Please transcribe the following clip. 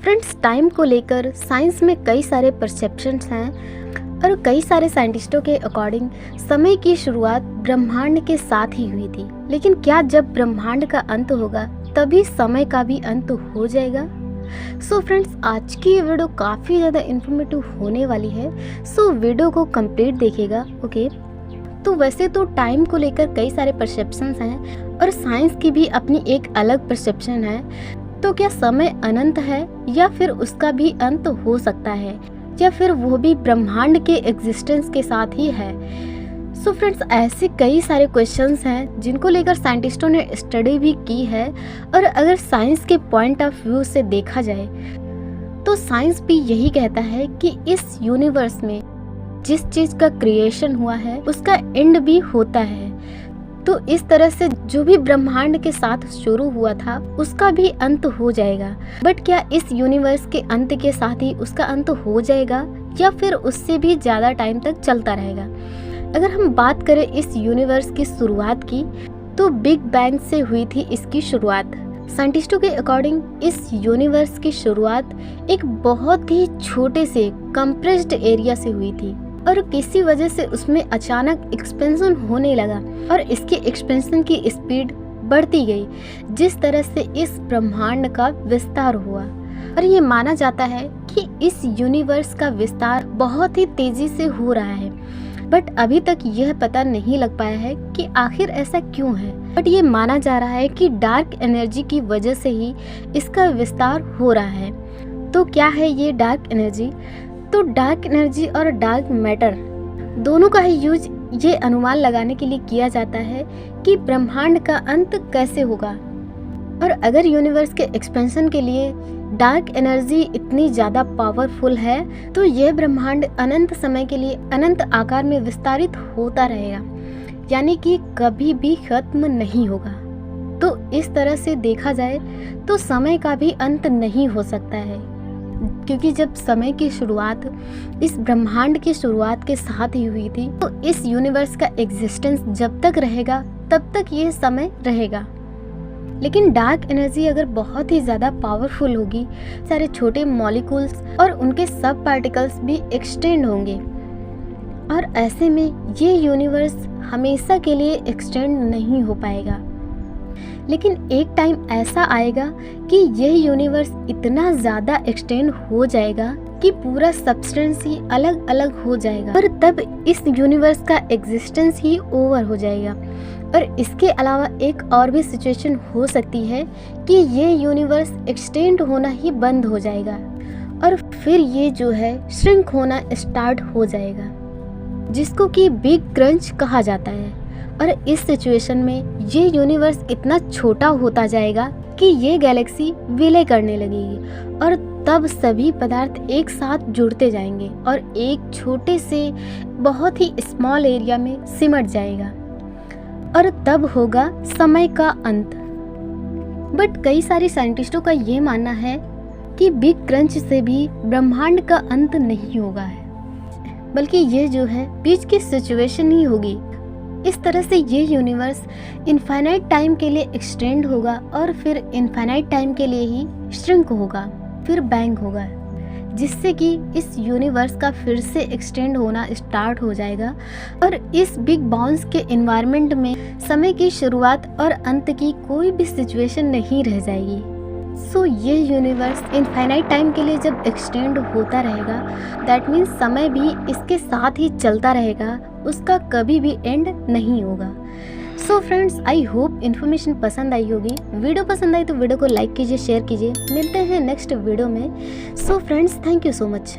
Friends, time को लेकर science में कई सारे परसेप्शंस हैं और कई सारे साइंटिस्टों के अकॉर्डिंग समय की शुरुआत ब्रह्मांड के साथ ही हुई थी। लेकिन क्या जब ब्रह्मांड का अंत होगा तभी समय का भी अंत हो जाएगा? सो फ्रेंड्स, आज की ये वीडियो काफ़ी ज़्यादा इन्फॉर्मेटिव होने वाली है। सो वीडियो को कंप्लीट देखिएगा। ओके, तो वैसे तो टाइम को लेकर कई सारे परसेप्शंस हैं और साइंस की भी अपनी एक अलग परसेप्शन है। तो क्या समय अनंत है या फिर उसका भी अंत हो सकता है, या फिर वो भी ब्रह्मांड के एग्जिस्टेंस के साथ ही है? सो फ्रेंड्स, ऐसे कई सारे क्वेश्चंस हैं जिनको लेकर साइंटिस्टों ने स्टडी भी की है। और अगर साइंस के पॉइंट ऑफ व्यू से देखा जाए तो साइंस भी यही कहता है कि इस यूनिवर्स में जिस चीज़ का क्रिएशन हुआ है उसका एंड भी होता है। तो इस तरह से जो भी ब्रह्मांड के साथ शुरू हुआ था उसका भी अंत हो जाएगा। बट क्या इस यूनिवर्स के अंत के साथ ही उसका अंत हो जाएगा या फिर उससे भी ज़्यादा टाइम तक चलता रहेगा? अगर हम बात करें इस यूनिवर्स की शुरुआत की तो बिग बैंग से हुई थी इसकी शुरुआत। साइंटिस्टों के अकॉर्डिंग इस यूनिवर्स की शुरुआत एक बहुत ही छोटे से कंप्रेस्ड एरिया से हुई थी और किसी वजह से उसमें अचानक एक्सपेंशन होने लगा और इसके एक्सपेंशन की स्पीड बढ़ती गई, जिस तरह से इस ब्रह्मांड का विस्तार हुआ। और ये माना जाता है कि इस यूनिवर्स का विस्तार बहुत ही तेजी से हो रहा है। बट अभी तक यह पता नहीं लग पाया है कि आखिर ऐसा क्यों है। बट ये माना जा रहा है कि डार्क एनर्जी की वजह से ही इसका विस्तार हो रहा है। तो क्या है ये डार्क एनर्जी? तो डार्क एनर्जी और डार्क मैटर दोनों का ही यूज ये अनुमान लगाने के लिए किया जाता है कि ब्रह्मांड का अंत कैसे होगा। और अगर यूनिवर्स के एक्सपेंशन के लिए डार्क एनर्जी इतनी ज़्यादा पावरफुल है तो यह ब्रह्मांड अनंत समय के लिए अनंत आकार में विस्तारित होता रहेगा, यानी कि कभी भी खत्म नहीं होगा। तो इस तरह से देखा जाए तो समय का भी अंत नहीं हो सकता है, क्योंकि जब समय की शुरुआत इस ब्रह्मांड की शुरुआत के साथ ही हुई थी तो इस यूनिवर्स का एग्जिस्टेंस जब तक रहेगा तब तक ये समय रहेगा। लेकिन डार्क एनर्जी अगर बहुत ही ज़्यादा पावरफुल होगी, सारे छोटे मॉलिक्यूल्स और उनके सब पार्टिकल्स भी एक्सटेंड होंगे और ऐसे में ये यूनिवर्स हमेशा के लिए एक्सटेंड नहीं हो पाएगा। लेकिन एक टाइम ऐसा आएगा कि यह यूनिवर्स इतना ज़्यादा एक्सटेंड हो जाएगा कि पूरा सब्सटेंस ही अलग अलग हो जाएगा और तब इस यूनिवर्स का एग्जिस्टेंस ही ओवर हो जाएगा। और इसके अलावा एक और भी सिचुएशन हो सकती है कि ये यूनिवर्स एक्सटेंड होना ही बंद हो जाएगा और फिर ये जो है श्रिंक होना स्टार्ट हो जाएगा, जिसको कि बिग क्रंच कहा जाता है। और इस सिचुएशन में ये यूनिवर्स इतना छोटा होता जाएगा कि ये गैलेक्सी विलय करने लगेगी और तब सभी पदार्थ एक साथ जुड़ते जाएंगे और एक छोटे से बहुत ही स्मॉल एरिया में सिमट जाएगा और तब होगा समय का अंत। बट कई सारे साइंटिस्टों का ये मानना है कि बिग क्रंच से भी ब्रह्मांड का अंत नहीं होगा है, बल्कि ये जो है बीच की सिचुएशन ही होगी। इस तरह से ये यूनिवर्स इनफाइनाइट टाइम के लिए एक्सटेंड होगा और फिर इनफाइनाइट टाइम के लिए ही श्रिंक होगा, फिर बैंग होगा, जिससे कि इस यूनिवर्स का फिर से एक्सटेंड होना स्टार्ट हो जाएगा और इस बिग बाउंस के एनवायरनमेंट में समय की शुरुआत और अंत की कोई भी सिचुएशन नहीं रह जाएगी। सो ये यूनिवर्स इनफाइनाइट टाइम के लिए जब एक्सटेंड होता रहेगा, दैट मीन्स समय भी इसके साथ ही चलता रहेगा, उसका कभी भी एंड नहीं होगा। So friends, I hope information पसंद आई होगी। वीडियो पसंद आई तो वीडियो को लाइक कीजिए, शेयर कीजिए। मिलते हैं नेक्स्ट वीडियो में। So friends, thank you so much.